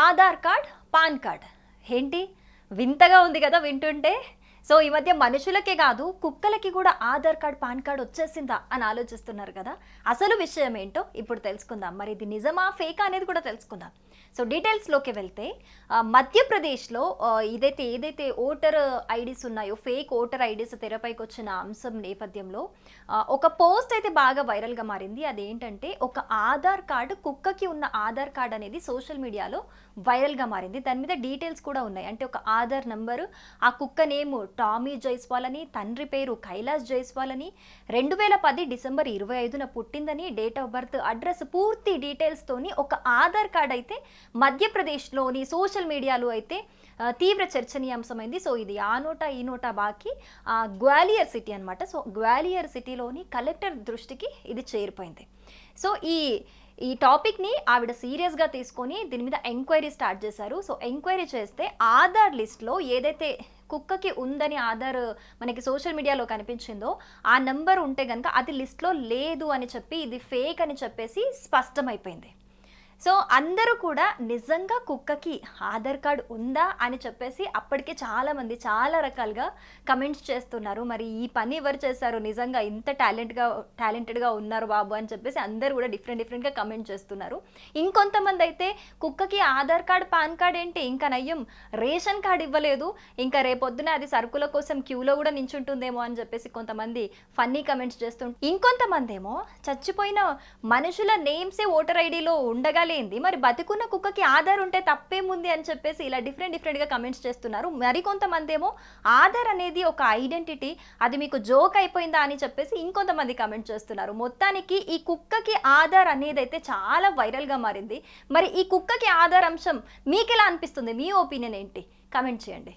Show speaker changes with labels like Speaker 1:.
Speaker 1: Aadhaar card, pan card ఏంటి వింతగా ఉంది కదా వింటుంటే. సో ఈ మధ్య మనుషులకే కాదు కుక్కలకి కూడా ఆధార్ కార్డ్, పాన్ కార్డ్ వచ్చేసిందా అని ఆలోచిస్తున్నారు కదా. అసలు విషయం ఏంటో ఇప్పుడు తెలుసుకుందాం. మరి ఇది నిజమా ఫేక్ అనేది కూడా తెలుసుకుందాం. సో డీటెయిల్స్లోకి వెళ్తే మధ్యప్రదేశ్లో ఏదైతే ఓటర్ ఐడీస్ ఉన్నాయో, ఫేక్ ఓటర్ ఐడీస్ తెరపైకి వచ్చిన అంశం నేపథ్యంలో ఒక పోస్ట్ అయితే బాగా వైరల్గా మారింది. అదేంటంటే ఒక ఆధార్ కార్డు, కుక్కకి ఉన్న ఆధార్ కార్డ్ అనేది సోషల్ మీడియాలో వైరల్గా మారింది. దాని మీద డీటెయిల్స్ కూడా ఉన్నాయి. అంటే ఒక ఆధార్ నంబరు, ఆ కుక్క నేము టామీ జైస్వాల్ అని, తండ్రి పేరు కైలాస్ జైస్వాల్ అని, 2010 డిసెంబర్ 25న పుట్టిందని, డేట్ ఆఫ్ బర్త్, అడ్రస్, పూర్తి డీటెయిల్స్తోని ఒక ఆధార్ కార్డ్ అయితే మధ్యప్రదేశ్లోని సోషల్ మీడియాలో అయితే తీవ్ర చర్చనీయాంశమైంది. సో ఇది ఆ నోటా ఈ నోటా బాకి గ్వాలియర్ సిటీ అనమాట. సో గ్వాలియర్ సిటీలోని కలెక్టర్ దృష్టికి ఇది చేరిపోయింది. సో ఈ టాపిక్ని ఆవిడ సీరియస్గా తీసుకొని దీని మీద ఎంక్వైరీ స్టార్ట్ చేశారు. సో ఎంక్వైరీ చేస్తే ఆధార్ లిస్ట్లో ఏదైతే కుక్కకి ఉందని ఆధార్ మనకి సోషల్ మీడియాలో కనిపించిందో ఆ నెంబర్ ఉంటే కనుక అది లిస్ట్లో లేదు అని చెప్పి ఇది ఫేక్ అని చెప్పేసి స్పష్టమైపోయింది. సో అందరూ కూడా నిజంగా కుక్కకి ఆధార్ కార్డ్ ఉందా అని చెప్పేసి అప్పటికే చాలామంది చాలా రకాలుగా కమెంట్స్ చేస్తున్నారు. మరి ఈ పని ఎవరు చేశారు, నిజంగా ఇంత టాలెంటెడ్గా ఉన్నారు బాబు అని చెప్పేసి అందరూ కూడా డిఫరెంట్గా కమెంట్ చేస్తున్నారు. ఇంకొంతమంది అయితే కుక్కకి ఆధార్ కార్డ్, పాన్ కార్డ్ ఏంటి, ఇంకా నయ్యం రేషన్ కార్డ్ ఇవ్వలేదు, ఇంకా రేపొద్దున అది సరుకుల కోసం క్యూలో కూడా నించుంటుందేమో అని చెప్పేసి కొంతమంది ఫన్నీ కమెంట్స్ చేస్తుంటారు. ఇంకొంతమంది ఏమో చచ్చిపోయిన మనుషుల నేమ్సే ఓటర్ ఐడిలో ఉండగా లేంది, మరి బతికున్న కుక్కకి ఆధార్ ఉంటే తప్పేముంది అని చెప్పేసి ఇలా డిఫరెంట్గా కమెంట్స్ చేస్తున్నారు. మరికొంతమంది ఏమో ఆధార్ అనేది ఒక ఐడెంటిటీ, అది మీకు జోక్ అయిపోయిందా అని చెప్పేసి ఇంకొంతమంది కమెంట్ చేస్తున్నారు. మొత్తానికి ఈ కుక్కకి ఆధార్ అనేది అయితే చాలా వైరల్గా మారింది. మరి ఈ కుక్కకి ఆధార్ అంశం మీకు ఎలా అనిపిస్తుంది, మీ ఒపీనియన్ ఏంటి, కమెంట్ చేయండి.